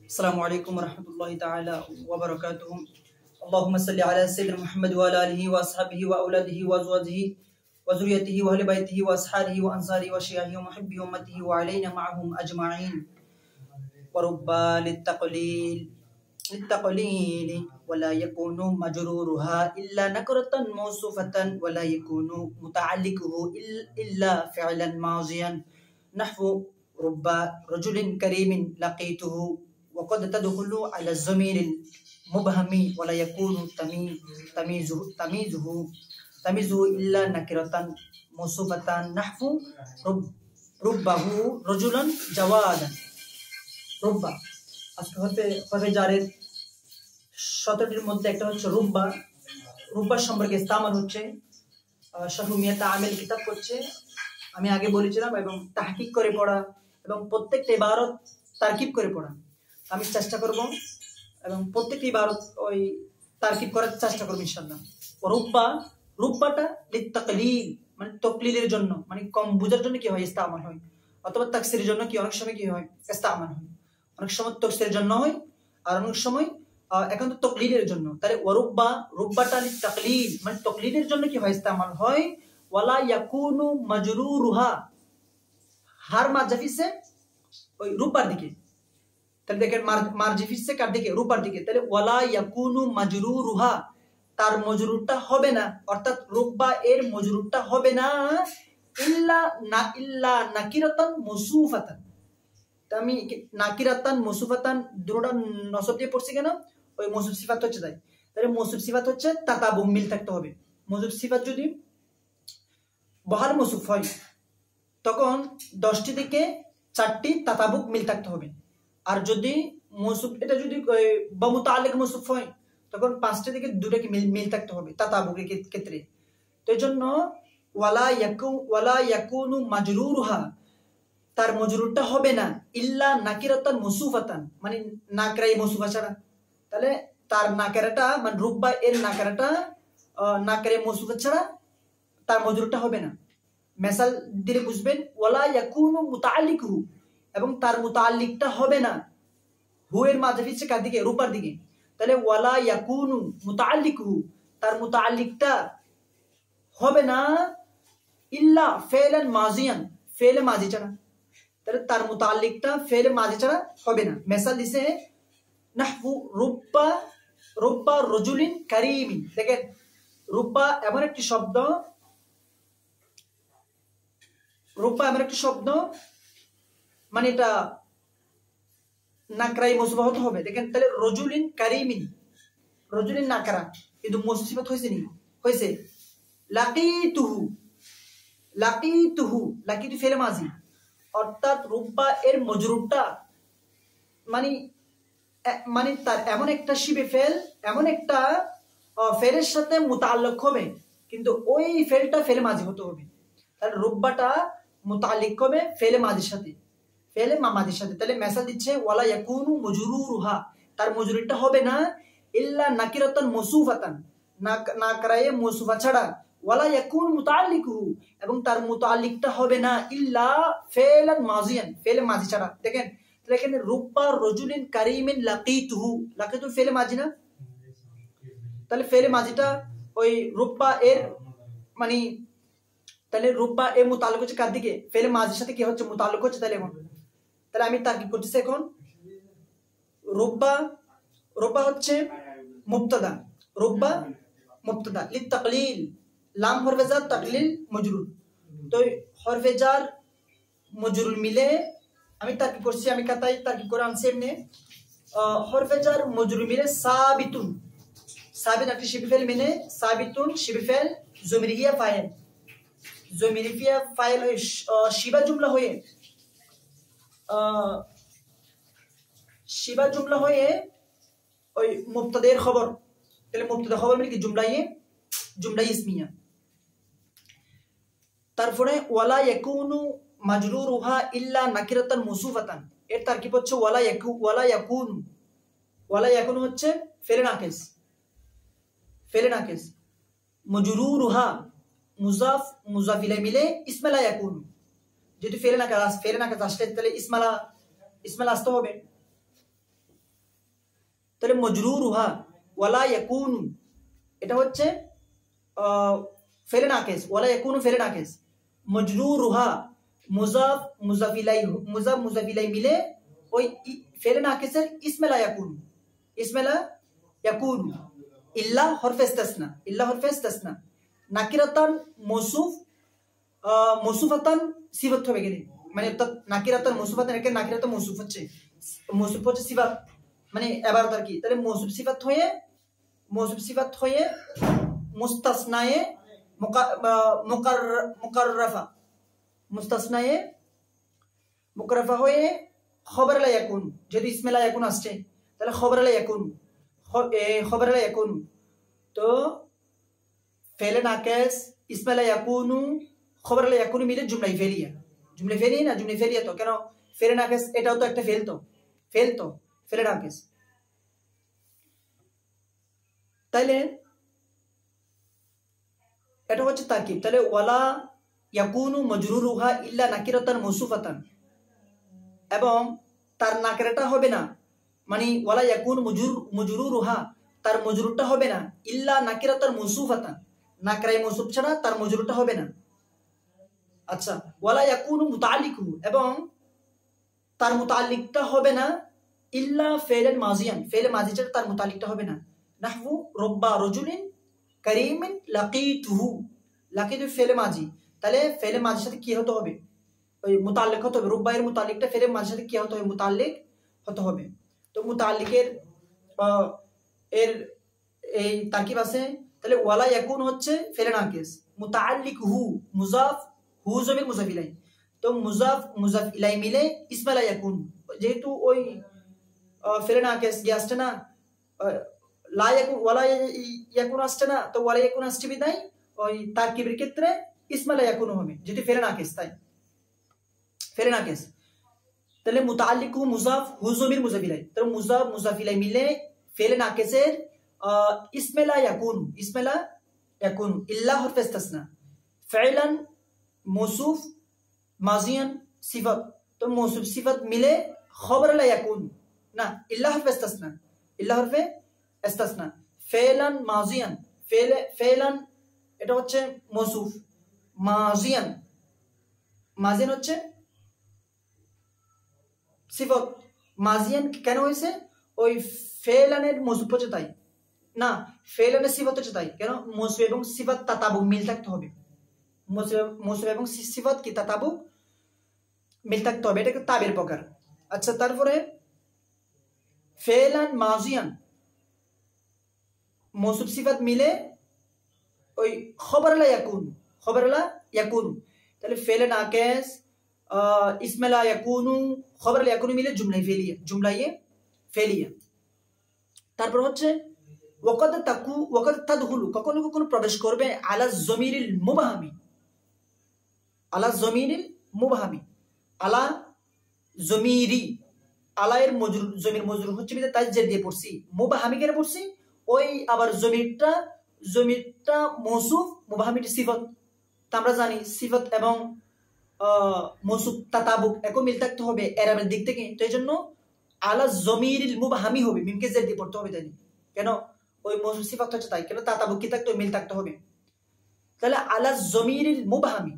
अस्सलामु अलैकुम वरहमतुल्लाहि ताला व बरकातुहू। अल्लाहुम्मा सल्लि अला सय्यिदिना मुहम्मद व अला आलिहि व अस्हाबिहि व औलादिहि व अज़वाजिहि व ज़ुर्रिय्यतिहि व अहलि बैतिहि व अस्हाबिहि व अंसारिहि व शियाहिहि व मुहिब्बि उम्मतिहि व अलैना मअहुम अजमईन। व रुब्बा लित्तक़लील वला यकूनु मजरूरुहा इल्ला नकरतन मौसूफतन वला यकूनु मुतअल्लिकुहु इल्ला फ़िअलन माज़ियन नहवु रुब्बा रजुलिन करीमिन लक़ीतुहु वक़द तदखुलु अला ज़मीरिल मुबहमी वला यकूनु तमीज़ुहु इल्ला नकिरतन मौसूफतन नहवु रुब्बाहु रजुलन जवादन। रुब्बा আজকে হবে জারের 17টির মধ্যে একটা হচ্ছে রুব্বা। রুব্বার সম্পর্কে ইস্তেমাল হচ্ছে শাহু মিয়া তামিল কিতাব করছে। আমি আগে বলেছিলাম এবং তাহকিক করে পড়া এবং প্রত্যেকটা ইবারত তারকিব করে পড়া আমি চেষ্টা করব এবং প্রত্যেকটা ইবারত ওই তারকিব করার চেষ্টা করব ইনশাআল্লাহ। রুব্বাটা লিত্তাকলিল মানে তাকলিলের জন্য, মানে কম বুঝার জন্য কি হয় ইস্তেমাল হয়, অথবা তাকসিরের জন্য কি অনেক সময় কি হয় ইস্তেমাল হয়। অনেক সময় তাকসিরের জন্য হয় আর অনেক সময় এখন তো তাকলিলের জন্য। তাহলে রুব্বাটা লিত্তাকলিল মানে তাকলিলের জন্য কি হয় ইস্তেমাল হয়। ওয়ালা ইয়াকুনু মাজরুরুহা হার মারজিফিসে ওই রুব্বার দিকে। তাহলে দেখেন মারজিফিসে কার দিকে? রুব্বার দিকে। তাহলে ওয়ালা ইয়াকুনু মাজরুরুহা তার মজরুরটা হবে না, অর্থাৎ রুব্বা এর মজরুরটা হবে না ইল্লা নাকিরাতান মুসুফাতান। আমি নাকিরাতান মুসুফাতান দুটোটা নসব দিয়ে পড়ছি কেন? ওই মৌসুফ সিফাত হচ্ছে তাই। তাহলে মৌসুফ সিফাত হচ্ছে তাতাবু মিল থাকতে হবে। মৌসুফ সিফাত যদি বহাল মৌসুফ হয় তখন 10টি থেকে 4টি তাতাবুক মিল থাকতে হবে। আর যদি মৌসুফ এটা যদি বমুতাআল্লিক মৌসুফ হয় তখন 5টি থেকে 2টা কি মিল থাকতে হবে তাতাবুকের ক্ষেত্রে। তো এই জন্য ওয়ালা ইয়াকুনু মাজরুরুহা তার মজরুরটা হবে না ইল্লা নাকিরাতান মুসুফাতান মানে নাকরাই মুসুফা ছাড়া। তাহলে তার নাকেরাটা মানে রুব্বা এর নাকেরাটা নাকরে মুসুফা ছাড়া তার মজরুরটা হবে না। মিসাল দিলে বুঝবেন। ওয়ালা ইয়াকুনু মুতাআল্লিকুহু এবং তার মুতাআল্লিকটা হবে না হু এর মাযফিসে কার দিকে? রুব্বার দিকে। তাহলে ওয়ালা ইয়াকুনু মুতাআল্লিকুহু তার মুতাআল্লিকটা হবে না ইল্লা ফেলান মাজিয়ান ফেলে মাজি ছাড়া। তাহলে তার মুতাআল্লিকটা ফেলে মাজি ছাড়া হবে না। মিসাল দিছে নাহবু রুব্বা রজুলিন কারীমিন। দেখেন রুব্বা এমন একটি শব্দ, মানে এটা নাকরাই মৌসুফা হতে হবে। দেখেন তাহলে রজুলিন কারীমিন, রজুলিন নাকরা কিন্তু মৌসুফ সিফাত হয়েছে নি? হয়েছে। লাকিতু ফেলে মাজি, অর্থাৎ রুব্বা এর মজরুরটা মানে তার এমন একটা শিবে ফেল, এমন একটা ফেলের সাথে মুতাআল্লিক হবে কিন্তু ওই ফেলটা ফেলে মাজি হতে হবে। তাহলে রুব্বাটা মুতাআল্লিক হবে ফেলে মাজির সাথে, ফেলে মামাদির সাথে। তাহলে মিসাল দিচ্ছে ওয়ালা ইয়াকুনু মজরুরুহা তার মজরুরটা হবে না ইল্লা নাকিরাতান মুসুফাতান নাকরায়ে মুসুফা ছাড়া। ওয়ালা ইয়াকুনু মুতাআল্লিকুহু এবং তার মুতাআল্লিকটা হবে না ইল্লা ফেলান মাজিয়ান ফেলে মাজি ছাড়া। দেখেন তাহলে এখানে রুব্বা রজুলিন কারীমিন লাকিতুহু, লাকিতু ফেলে মাজি না? তাহলে ফেলে মাজিটা ওই রুব্বা এর মানে তাহলে রুব্বা এর মুতাআল্লিক হচ্ছে কার দিকে? ফেলে মাজির সাথে কি হচ্ছে? মুতাআল্লিক হচ্ছে। তাহলে আমি তারকিব করতেছি এখন। রুব্বা হচ্ছে মুবতাদা, রুব্বা মুবতাদা লিত্তাকলিল লাম হরফে জার তাকলিল মজরুর। তো হরফে জার মজরুর মিলে আমি তারকিব করছি, আমি খাতায় তারকিব করে আনছি এমনি। হরফে জার মজরুর মিলে সাবিতুন, সাবিত একটি শিবে ফেল মিলে সাবিতুন শিবে ফেল জমিরিয়া ফাইল হয়ে শিবা জুমলা হয়ে ওই মুবতাদের খবর। তাহলে মুবতাদা খবর মানে কি? জুমলা ইসমিয়া। তারপরে ওয়ালা ইয়াকুনু মাজরুরুহা ইল্লা নাকিরাতান মুসুফাতান এর তারকিব হচ্ছে ওয়ালা ইয়াকুনু হচ্ছে ফেলে নাকিস মাজরুরুহা মুজাফ ইলাইহি মিলে ইসমে লা ইয়াকুনু। যেহেতু ফেলে নাকিস আসলে তাহলে ইসমালা আসতে হবে। তাহলে মজরুরুহা ওয়ালা ইয়াকুনু এটা হচ্ছে ফেলে নাকিস, ওয়ালা ইয়াকুনু ফেলে নাকিস, মজরুরুহা মুজাফ মুজাফ ইলাই মিলে ওই ফেলে নাকিসের ইসমে লা ইয়াকুনু ইল্লা হরফে ইস্তিসনা নাকিরাতান মৌসুফাতান সিফাত হবে গেলে, মানে নাকিরাতান মৌসুফাতান একে নাকিরাতান মৌসুফ হচ্ছে সিফাত, মানে এবার তার কি, তাহলে মৌসুফ সিফাত হয়ে মুস্তাসনায়ে মুকাররাফা হয়ে খবর লা ইয়াকুনু, যদি ইসমে লা ইয়াকুনু আসছে তাহলে খবর লা ইয়াকুনু, তো ফেলে নাকিস ইসমে লা ইয়াকুনু খবর লা ইয়াকুনু মিলে জুমলা ফেলিয়া না জুমলা ফেলিয়া, তো কেন ফেলে নাকিস এটাও তো একটা ফেল তো ফেলে নাকিস। তাইলে এটা হচ্ছে তারকিব। তাহলে ওয়ালা ইয়াকুনু মজরুরুহা ইল্লা নাকিরাতান মৌসুফাতান, এবং তার নাকিরাটা হবে না, মানে ওয়ালা ইয়াকুনু মজরুরুহা তার মজরুরটা হবে না ইল্লা নাকিরাতান মৌসুফাতান, নাকিরায়ে মৌসুফ ছাড়া তার মজরুরটা হবে না। আচ্ছা, ওয়ালা ইয়াকুনু মুতাআল্লিকুহু এবং তার মুতাআল্লিকটা হবে না ইল্লা ফেলেন মাজিয়ান, ফেলে মাজি ছাড়া তার মুতাআল্লিকটা হবে না। নাহবু রব্বা রাজুলিন কারীমিন লাকিতুহু ফেলে মাজি, তাহলে ফেলে মাজির সাথে কি হতে হবে, ওই মুতাআল্লিক হতে হবে, রব্বা এর মুতাআল্লিকটা ফেলে মাজির সাথে কি হতে হবে, মুতাআল্লিক হতে হবে। তো মুতাআল্লিকের এর এই তারকিব আছে, তাহলে ওয়ালা ইয়াকুন হচ্ছে ফেলে নাকিস, মুতাআল্লিকুহু মুজাফ হু জমির মুজাফ ইলাই, তো মুজাফ ইলাই মিলে ইসমে লা ইয়াকুন, যেহেতু ওই ফেলে নাকিস গিয়ে আসছে না, লা ইয়াকুন ওয়ালা ইয়াকুন আসছে না, তো ওয়ালা ইয়াকুন আসছে বিদায় ওই তারকিবের ক্ষেত্রে ইসমে লা ইয়াকুন হবে, যেহেতু ফেলে নাকিস, তাই ফেলে নাকিস। তাহলে মুতাআল্লিকু মুজাফ হু জমির মুজাফ ইলাই, তাহলে মুজাফ ইলাই মিলে ফেলে নাকিসের ইসমে লা ইয়াকুন ইল্লা হরফে ইস্তিসনা, ফাইলান মৌসুফ মাজিয়ান সিফাত, তো মৌসুফ সিফাত মিলে খবর লা ইয়াকুন না ইল্লা হরফে ইস্তিসনা, ফেলান মাজিয়ান ফেলান এটা হচ্ছে মৌসুফ, মাজিয়ান হচ্ছে সিফাত, মাজিয়ান কেন হয়েছে, ওই ফেলানের মৌসুফ হচ্ছে তাই, না ফেলানের সিফাত হচ্ছে তাই, কেন মৌসুফ এবং সিফাত তাতাবুক মিল থাকতে হবে, মৌসুফ এবং সিফাত কি তাতাবুক মিল থাকতে হবে, এটা তাবের প্রকার। আচ্ছা, তারপরে ফেলান মাজিয়ান মৌসুফ সিফাত মিলে ওই খবর লা ইয়াকুন, তাহলে ফেলে নাকিস ইসমে লা ইয়াকুনু খবর লা ইয়াকুনু মিলে জুমলায়ে ফেলিয়া। তারপর হচ্ছে ওয়াকাদ তাদখুলু কখনো প্রবেশ করবে আলা জমিরিল মুবহামি, আলা জমিরি, আলা এর জমির মজরুর হচ্ছে বিদে তাই জের দিয়ে পড়ছি, মুবহামি কেন পড়ছি, ওই আবার জমিরটা মৌসুফ, মুবহামিটা সিফাত, তা আমরা জানি সিফাত এবং মৌসুফ তাতাবুক একও মিল থাকতে হবে এরাবের দিক থেকে, তো এই জন্য আলা জমিরিল মুবহামি হবে, মিমকে জের দিয়ে পড়তে হবে, তাই কেন ওই মৌসুফ সিফাত হচ্ছে তাই, কেন তাতাবুক কি থাকতে মিল থাকতে হবে। তাহলে আলা জমিরিল মুবহামি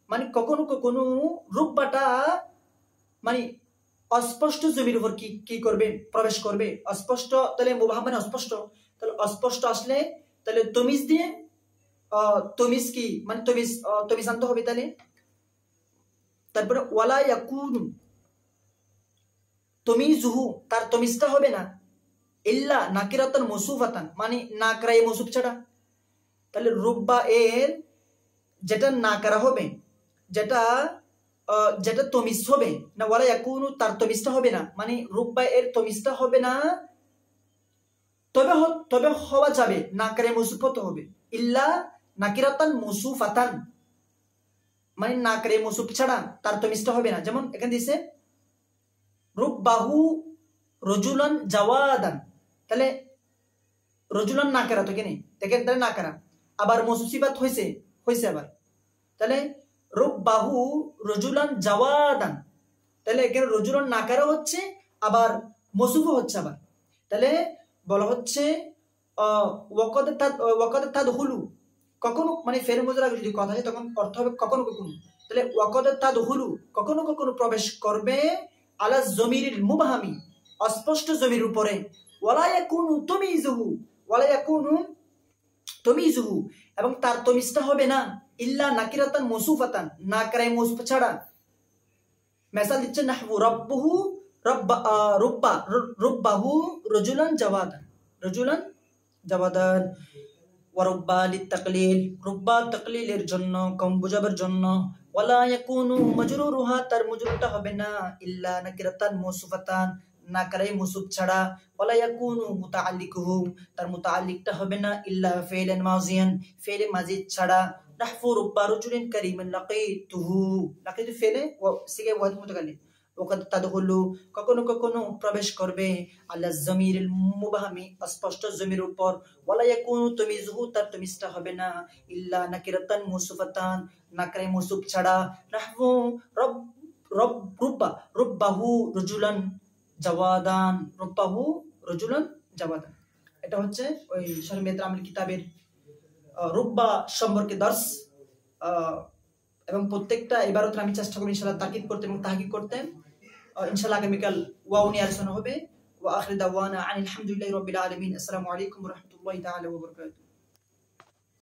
মানে কখনো রূপবাটা মানে অস্পষ্ট জমির উপর কি করবে, প্রবেশ করবে, অস্পষ্ট, তাহলে মুবহাম মানে অস্পষ্ট, তাহলে অস্পষ্ট আসলে তাহলে তমিজ দিয়ে তমিজ কি মানে তমিজ আনতে হবে, তাহলে তারপরে ওয়ালা ইয়াকুনু তমিজুহু তার তমিজটা হবে না ইল্লা নাকিরাতান মৌসুফাতান মানে নাকরায়ে মৌসুফ ছাড়া, তাহলে রুব্বা এর যেটা নাকরা হবে, যেটা তমিজ হবে না, ওয়ালা ইয়াকুনু তার তমিজটা হবে না, মানে রুব্বা এর তমিজটা হবে না, তবে হওয়া যাবে নাকরায়ে মৌসুফ হতে হবে, ইল্লা নাকিরাতান মৌসুফাতান মানে নাকরায়ে মৌসুফ ছাড়া তার তমিজটা হবে না। যেমন এখানে দিছে রুব্বাহু রজুলান জাওয়াদান, তাহলে রজুলান নাকরা, তো কেনে দেখেন, তাহলে নাকরা, আবার মৌসুফ সিফাত হয়েছে আবার, তাহলে রুব্বাহু রজুলান জাওয়াদান, তাহলে এখানে রজুলান নাকারা হচ্ছে আবার মৌসুফও হচ্ছে আবার, তাহলে বলা হচ্ছে ওয়াকাদ তাদখুলু, কখনো মানে ফেলে মুজার আগে যদি কথা হয় তখন অর্থ হবে কখনো কখনো। তাহলে ওয়াকাদ তাদখুলু, কখনো কখনো প্রবেশ করবে, আলা জমিরিল মুবহামি, অস্পষ্ট জমির উপরে, ওয়ালা ইয়াকুনু তামিজুহু, ওয়ালা ইয়াকুনু তামিজুহু, এবং তার তমিজটা হবে না, ইল্লা নাকিরাতান মৌসুফাতান, নাকরাই মৌসুফ ছাড়া। মিসাল দিচ্ছেন নাহবু রাব্বুহু রুব্বাহু রজুলান জাওয়াদান, রজুলান জাওয়াদান। ওয়ারুব্বা লিতাকলিল, রুব্বা তাকলিলের জন্য, কম বুঝাবার জন্য। ওয়ালা ইয়াকুনু মাজরুরুহা, তার মজরুরটা হবে না, ইল্লা নাকিরাতান মৌসুফাতান, নাকরাই মৌসুফ ছাড়া। ওয়ালা ইয়াকুনু মুতাআল্লিকুহু, তার মুতাআল্লিকটা হবে না, ইল্লা ফি'লান মাজিয়ান, ফি'লে মাজি ছাড়া। নাহফু রুব্বা রাজুলিন কারীমান লাকীতুহু, লাকীতু ফি'লে সিগে ওয়াহিদ মুতাকাল্লিম। ওয়াকাদ তাদখুলু, কখনো কখনো প্রবেশ করবে, আলা জমিরিল মুবহামি, স্পষ্ট জমির উপর। ওয়ালা ইয়াকুনু তামিজুহু, তার তামিজটা হবে না, ইল্লা নাকিরাতান মৌসুফাতান, নাকরাই মৌসুফ ছাড়া। নাহবু রুব্বাহু রজুলান জাওয়াদান, রুব্বাহু রজুলান জাওয়াদান। এটা হচ্ছে ওই শরহ মেহতার আমিল কিতাবের রুব্বা সম্পর্কে দর্স। এবং প্রত্যেকটা ইবারত আমি চেষ্টা করি ইনশাআল্লাহ তাকিদ করতে এবং তাহকিক করতে। ইনশাআল্লাহ আগামীকাল ওয়াও নিয়ে আলোচনা হবে। ওয়া আখির দাওয়ানা আনিল হামদুলিল্লাহি রাব্বিল আলামিন। আসসালামু আলাইকুম ওয়া রাহমাতুল্লাহি তাআলা ওয়া বারাকাতুহু।